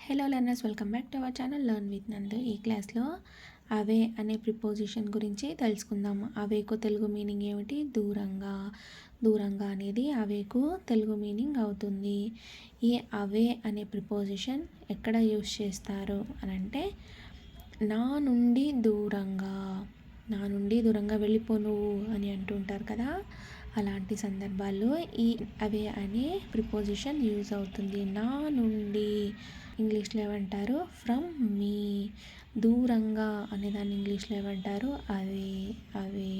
Hello learners, welcome back to our channel learn with నందు. ఈ క్లాస్లో అవే అనే ప్రిపోజిషన్ గురించి తెలుసుకుందాం. అవేకు తెలుగు మీనింగ్ ఏమిటి? దూరంగా. దూరంగా అనేది అవేకు తెలుగు మీనింగ్ అవుతుంది. ఈ అవే అనే ప్రిపోజిషన్ ఎక్కడ యూస్ చేస్తారు అని అంటే, నా నుండి దూరంగా, నా నుండి దూరంగా వెళ్ళిపో నువ్వు అని అంటుంటారు కదా, అలాంటి సందర్భాల్లో ఈ అవే అనే ప్రిపోజిషన్ యూజ్ అవుతుంది. నా నుండి ఇంగ్లీష్లో ఏమంటారు? ఫ్రమ్ మీ. దూరంగా అనేదాన్ని ఇంగ్లీష్లో ఏమంటారు? అవే. అవే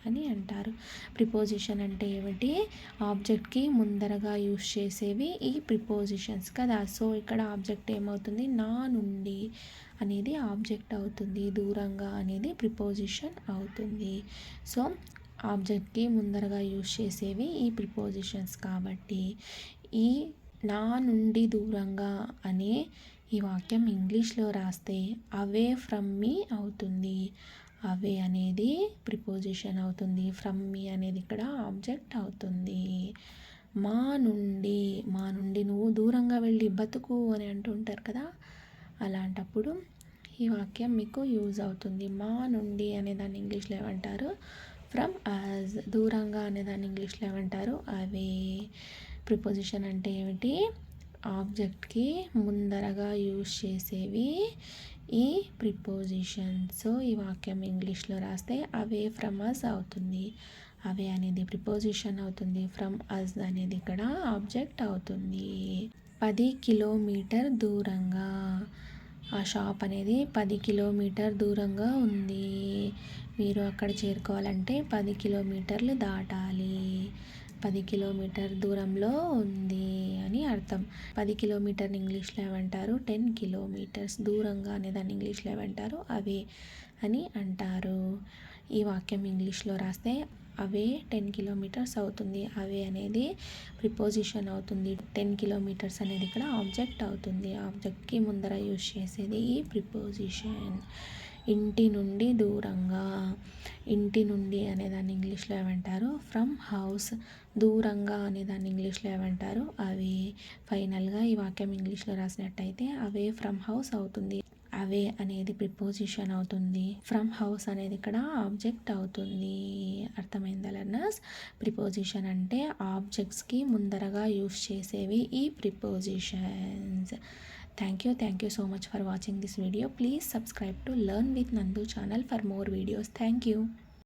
అని అంటారు. ప్రిపోజిషన్ అంటే ఏమిటి? ఆబ్జెక్ట్కి ముందరగా యూస్ చేసేవి ఈ ప్రిపోజిషన్స్ కదా. సో ఇక్కడ ఆబ్జెక్ట్ ఏమవుతుంది? నా నుండి అనేది ఆబ్జెక్ట్ అవుతుంది, దూరంగా అనేది ప్రిపోజిషన్ అవుతుంది. సో ఆబ్జెక్ట్కి ముందరగా యూస్ చేసేవి ఈ ప్రిపోజిషన్స్ కాబట్టి ఈ నా నుండి దూరంగా అనే ఈ వాక్యం ఇంగ్లీష్లో రాస్తే అవే ఫ్రమ్ మీ అవుతుంది. అవే అనేది ప్రిపోజిషన్ అవుతుంది, ఫ్రమ్ మీ అనేది ఇక్కడ ఆబ్జెక్ట్ అవుతుంది. మా నుండి, మా నుండి నువ్వు దూరంగా వెళ్ళి బతుకు అని అంటుంటారు కదా, అలాంటప్పుడు ఈ వాక్యం మీకు యూజ్ అవుతుంది. మా నుండి అనేదాన్ని ఇంగ్లీష్లో ఏమంటారు? From us. దూరంగా అనేదాన్ని ఇంగ్లీష్లో ఏమంటారు? అవే. ప్రిపోజిషన్ అంటే ఏమిటి? ఆబ్జెక్ట్కి ముందరగా యూస్ చేసేవి ఈ ప్రిపోజిషన్. సో ఈ వాక్యం ఇంగ్లీష్లో రాస్తే అవే ఫ్రమ్ అస్ అవుతుంది. అవే అనేది ప్రిపోజిషన్ అవుతుంది, ఫ్రమ్ అస్ అనేది ఇక్కడ ఆబ్జెక్ట్ అవుతుంది. 10 కిలోమీటర్ దూరంగా. ఆ షాప్ అనేది 10 కిలోమీటర్ దూరంగా ఉంది. మీరు అక్కడ చేరుకోవాలంటే 10 కిలోమీటర్లు దాటాలి. 10 కిలోమీటర్ దూరంలో ఉంది అని అర్థం. 10 కిలోమీటర్ని ఇంగ్లీష్లో ఏమంటారు? 10 కిలోమీటర్స్. దూరంగా అనేదాన్ని ఇంగ్లీష్లో ఏమంటారు? అవే అని అంటారు. ఈ వాక్యం ఇంగ్లీష్లో రాస్తే అవే 10 కిలోమీటర్స్ అవుతుంది. అవే అనేది ప్రిపోజిషన్ అవుతుంది. 10 కిలోమీటర్స్ అనేది ఇక్కడ ఆబ్జెక్ట్ అవుతుంది. ఆబ్జెక్ట్కి ముందర యూజ్ చేసేది ఈ ప్రిపోజిషన్. ఇంటి నుండి దూరంగా. ఇంటి నుండి అనేదాన్ని ఇంగ్లీష్లో ఏమంటారు? From house. దూరంగా అనేదాన్ని ఇంగ్లీష్లో ఏమంటారు? అవే. ఫైనల్గా ఈ వాక్యం ఇంగ్లీష్లో రాసినట్టయితే అవే ఫ్రమ్ హౌస్ అవుతుంది. అవే అనేది ప్రిపోజిషన్ అవుతుంది, ఫ్రమ్ హౌస్ అనేది ఇక్కడ ఆబ్జెక్ట్ అవుతుంది. అర్థమైందా లర్నర్స్? ప్రిపోజిషన్ అంటే ఆబ్జెక్ట్స్కి ముందరగా యూస్ చేసేవి ఈ prepositions. Thank you so much for watching this video. Please subscribe to learn with Nandu channel for more videos. Thank you.